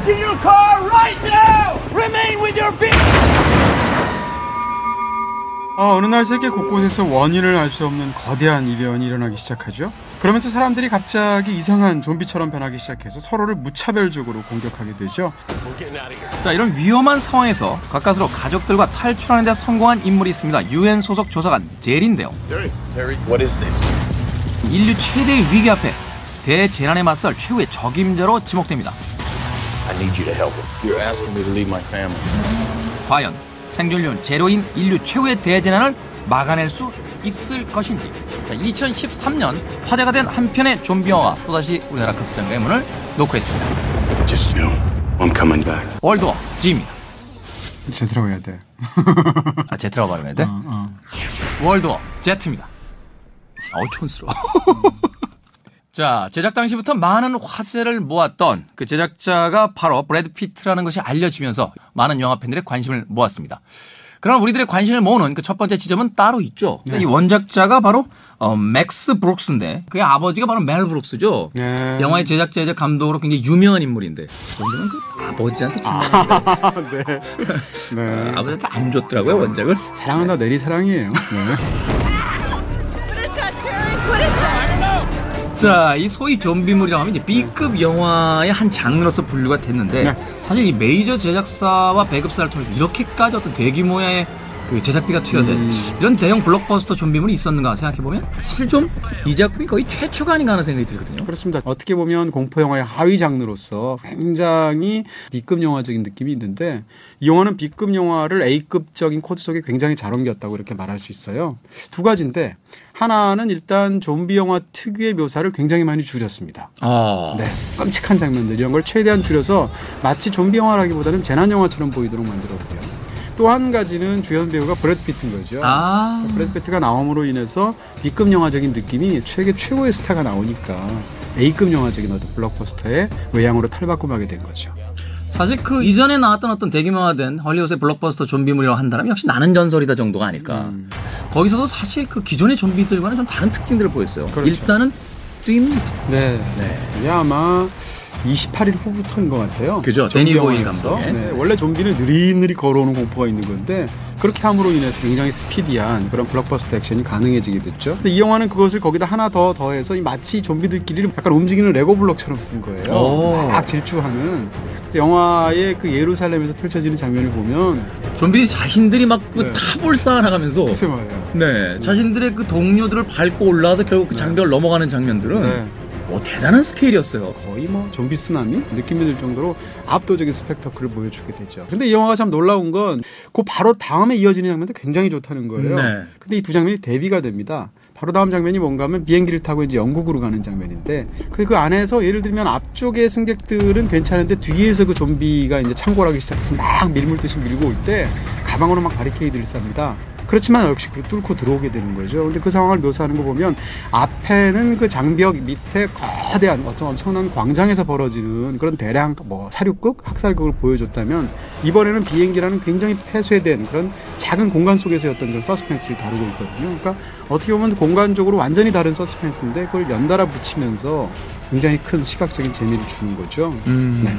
to your car right now! Remain with your feet! 어느 날 세계 곳곳에서 원인을 알 수 없는 거대한 이변이 일어나기 시작하죠. 그러면서 사람들이 갑자기 이상한 좀비처럼 변하기 시작해서 서로를 무차별적으로 공격하게 되죠. 자, 이런 위험한 상황에서 가까스로 가족들과 탈출하는 데 성공한 인물이 있습니다. UN 소속 조사관 제리인데요. Terry, what is this? 인류 최대의 위기 앞에 대재난에 맞설 최후의 적임자로 지목됩니다. I need you to help him. You're asking me to leave my family. 과연 생존율 제로인 인류 최후의 대재난을 막아낼 수 있을 것인지. 자, 2013년 화제가 된 한 편의 좀비 영화가 또다시 우리나라 극장가의 문을 놓고 있습니다. Just you know, I'm coming back. 월드워 G입니다. 제트라고 해야 돼. 아, 제트라고 발음해야 돼? 월드워 제트입니다. 촌스러워. 자, 제작 당시부터 많은 화제를 모았던 그 제작자가 바로 브래드 피트라는 것이 알려지면서 많은 영화 팬들의 관심을 모았습니다. 그럼 우리들의 관심을 모으는 그 첫 번째 지점은 따로 있죠. 네. 이 원작자가 바로 맥스 브룩스인데 그의 아버지가 바로 멜 브룩스죠. 네. 영화의 제작자 감독으로 굉장히 유명한 인물인데 저는 그 아버지한테 주면 네. 네. 아버지한테 안 줬더라고요, 원작을. 사랑은 다 내리 사랑이에요. 네. 자, 이 소위 좀비물이라고 하면 이제 B급 영화의 한 장르로서 분류가 됐는데 네. 사실 이 메이저 제작사와 배급사를 통해서 이렇게까지 어떤 대규모의 그 제작비가 투여된 이런 대형 블록버스터 좀비물이 있었는가 생각해보면 사실 좀 이 작품이 거의 최초가 아닌가 하는 생각이 들거든요. 그렇습니다. 어떻게 보면 공포영화의 하위 장르로서 굉장히 B급 영화적인 느낌이 있는데 이 영화는 B급 영화를 A급적인 코드 속에 굉장히 잘 옮겼다고 이렇게 말할 수 있어요. 두 가지인데 하나는 일단 좀비 영화 특유의 묘사를 굉장히 많이 줄였습니다. 네, 끔찍한 장면들 이런 걸 최대한 줄여서 마치 좀비 영화라기보다는 재난 영화처럼 보이도록 만들었고요. 또 한 가지는 주연 배우가 브래드 피트인 거죠. 브래드 피트가 나옴으로 인해서 B급 영화적인 느낌이 세계 최고의 스타가 나오니까 A급 영화적인 어떤 블록버스터의 외양으로 탈바꿈하게 된 거죠. 사실 그 이전에 나왔던 어떤 대규모화된 헐리우드의 블록버스터 좀비물이라고 한다면 역시 나는 전설이다 정도가 아닐까. 거기서도 사실 그 기존의 좀비들과는 좀 다른 특징들을 보였어요. 그렇죠. 일단은 뜁니다. 네. 이게 아마 28일 후부터인 것 같아요. 그죠. 데니 보일 감독. 네. 원래 좀비는 느릿느릿 걸어오는 공포가 있는 건데 그렇게 함으로 인해서 굉장히 스피디한 그런 블록버스터 액션이 가능해지게 됐죠. 근데 이 영화는 그것을 거기다 하나 더 더해서 마치 좀비들끼리 약간 움직이는 레고 블록처럼 쓴 거예요. 막 질주하는. 그래서 영화의 그 예루살렘에서 펼쳐지는 장면을 보면 좀비들이 자신들이 막 그 탑을 쌓아나가면서 글쎄 말이에요. 네, 자신들의 그 동료들을 밟고 올라와서 결국 그 장벽을 넘어가는 장면들은 대단한 스케일이었어요. 거의 뭐 좀비 쓰나미 느낌이 들 정도로 압도적인 스펙터클을 보여주게 되죠. 근데 이 영화가 참 놀라운 건 그 바로 다음에 이어지는 장면도 굉장히 좋다는 거예요. 근데 이 두 장면이 대비가 됩니다. 바로 다음 장면이 뭔가 하면 비행기를 타고 이제 영국으로 가는 장면인데 그 안에서 예를 들면 앞쪽의 승객들은 괜찮은데 뒤에서 그 좀비가 이제 창궐하기 시작해서 막 밀물듯이 밀고 올 때 가방으로 막 바리케이드를 쌉니다. 그렇지만 역시 그걸 뚫고 들어오게 되는 거죠. 근데 그 상황을 묘사하는 거 보면 앞에는 그 장벽 밑에 거대한 엄청난 광장에서 벌어지는 그런 대량 뭐 사륙극, 학살극을 보여줬다면 이번에는 비행기라는 굉장히 폐쇄된 그런 작은 공간 속에서의 어떤 그런 서스펜스를 다루고 있거든요. 그러니까 어떻게 보면 공간적으로 완전히 다른 서스펜스인데 그걸 연달아 붙이면서 굉장히 큰 시각적인 재미를 주는 거죠. 네.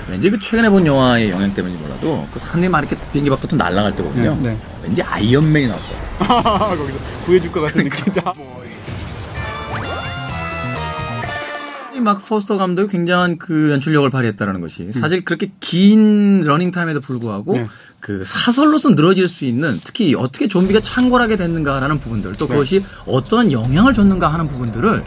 왠지 그 최근에 본 영화의 영향 때문인지 몰라도 그 사람들이 막 이렇게 비행기 밖부터 날아갈 때 보면 왠지 아이언맨이 나올 거예요. 거기서 구해줄 것 같은 느낌이다. 이 마크 포스터 감독이 굉장한 그 연출력을 발휘했다는 것이 사실 그렇게 긴 러닝타임에도 불구하고 그 사설로서 늘어질 수 있는 특히 어떻게 좀비가 창궐하게 됐는가라는 부분들 또 그것이 어떤 영향을 줬는가 하는 부분들을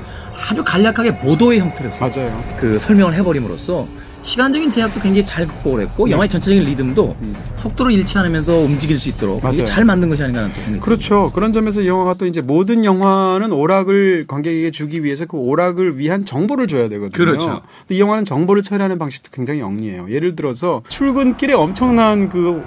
아주 간략하게 보도의 형태로 맞아요. 그 설명을 해버림으로써 시간적인 제약도 굉장히 잘 극복을 했고 영화의 전체적인 리듬도 속도를 잃지 않으면서 움직일 수 있도록 잘 만든 것이 아닌가 하는 생각이 그렇죠. 듭니다. 그런 점에서 이 영화가 또 이제 모든 영화는 오락을 관객에게 주기 위해서 그 오락을 위한 정보를 줘야 되거든요. 그렇죠. 근데 이 영화는 정보를 처리하는 방식도 굉장히 영리해요. 예를 들어서 출근길에 엄청난 그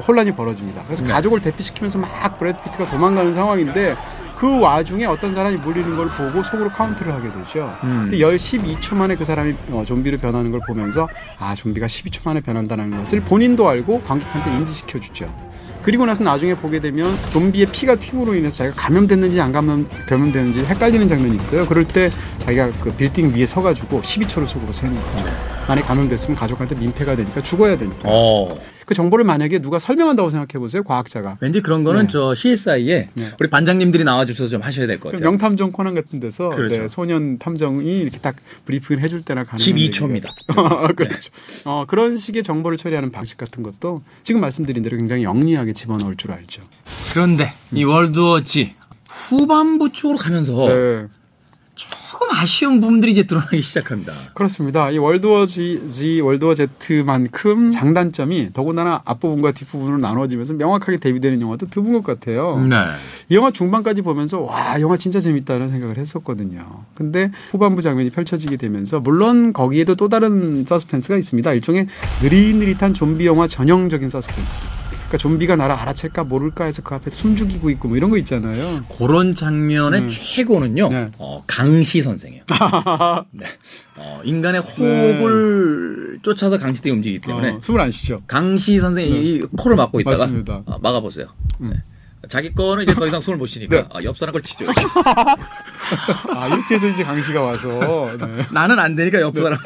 혼란이 벌어집니다. 그래서 가족을 대피시키면서 막 브래드 피트가 도망가는 상황인데 그 와중에 어떤 사람이 몰리는 걸 보고 속으로 카운트를 하게 되죠. 근데 12초 만에 그 사람이 좀비로 변하는 걸 보면서 아 좀비가 12초 만에 변한다는 것을 본인도 알고 관객한테 인지시켜주죠. 그리고 나서 나중에 보게 되면 좀비의 피가 튀므로 인해서 자기가 감염됐는지 안 감염됐는지 헷갈리는 장면이 있어요. 그럴 때 자기가 그 빌딩 위에 서가지고 12초를 속으로 세는 거예요. 만약에 감염됐으면 가족한테 민폐가 되니까 죽어야 되니까. 그 정보를 만약에 누가 설명한다고 생각해 보세요. 과학자가. 왠지 그런 거는 저 CSI에 우리 반장님들이 나와주셔서 좀 하셔야 될 것 같아요. 명탐정 코난 같은 데서 그렇죠. 소년 탐정이 이렇게 딱 브리핑을 해줄 때나 가능한 12초입니다. 그렇죠. 그런 식의 정보를 처리하는 방식 같은 것도 지금 말씀드린 대로 굉장히 영리하게 집어넣을 줄 알죠. 그런데 이 월드워 Z 후반부 쪽으로 가면서 조금 아쉬운 부분들이 이제 드러나기 시작합니다. 그렇습니다. 이 월드워 Z, 월드워 Z만큼 장단점이 더군다나 앞부분과 뒷부분으로 나눠지면서 명확하게 대비되는 영화도 드문 것 같아요. 네. 이 영화 중반까지 보면서 와, 영화 진짜 재밌다는 생각을 했었거든요. 근데 후반부 장면이 펼쳐지게 되면서 물론 거기에도 또 다른 서스펜스가 있습니다. 일종의 느릿느릿한 좀비 영화 전형적인 서스펜스. 그러니까 좀비가 나를 알아챌까 모를까 해서 그 앞에 숨죽이고 있고 뭐 이런 거 있잖아요. 그런 장면의 최고는요. 강시 선생이에요. 네. 인간의 호흡을 쫓아서 강시들이 움직이기 때문에 숨을 안 쉬죠. 강시 선생이 이 코를 막고 있다가 맞습니다. 막아보세요. 네. 자기 거는 이제 더 이상 숨을 못 쉬니까 옆 사람 걸 치죠. 이렇게 해서 이제 강시가 와서 나는 안 되니까 옆 사람.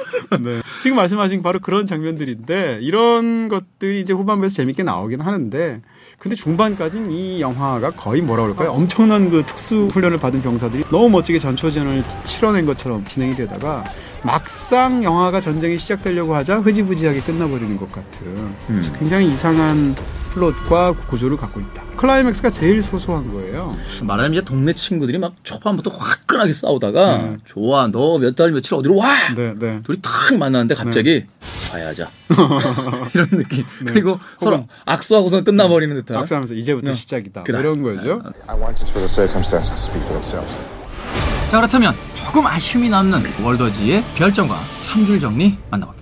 지금 말씀하신 바로 그런 장면들인데 이런 것들이 이제 후반부에서 재밌게 나오긴 하는데 근데 중반까지는 이 영화가 거의 뭐라 그럴까요? 엄청난 그 특수 훈련을 받은 병사들이 너무 멋지게 전초전을 치러낸 것처럼 진행이 되다가 막상 영화가 전쟁이 시작되려고 하자 흐지부지하게 끝나버리는 것 같은 굉장히 이상한 플롯과 구조를 갖고 있다. 클라이맥스가 제일 소소한 거예요. 말하자면 이제 동네 친구들이 막 초반부터 화끈하게 싸우다가 좋아 너 몇 달 며칠 어디로 와? 둘이 탁 만났는데 갑자기 가야자 이런 느낌. 그리고 서로 악수하고서 끝나버리는 듯한. 악수하면서 이제부터 시작이다. 이런 거죠. I wanted for the circumstances to speak for themselves. 자, 그렇다면 조금 아쉬움이 남는 월더지의 별점과 한 줄 정리 만나봅니다.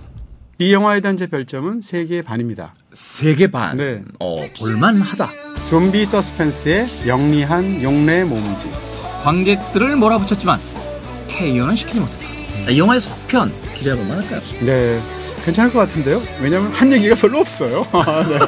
이 영화에 대한 제 별점은 3개 반입니다. 3개 반? 네. 볼만하다. 좀비 서스펜스의 영리한 용례 몸짓. 관객들을 몰아붙였지만 KO는 시키지 못했다. 이 영화의 속편 기대해볼 만할까요? 네, 괜찮을 것 같은데요. 왜냐하면 한 얘기가 별로 없어요. 네.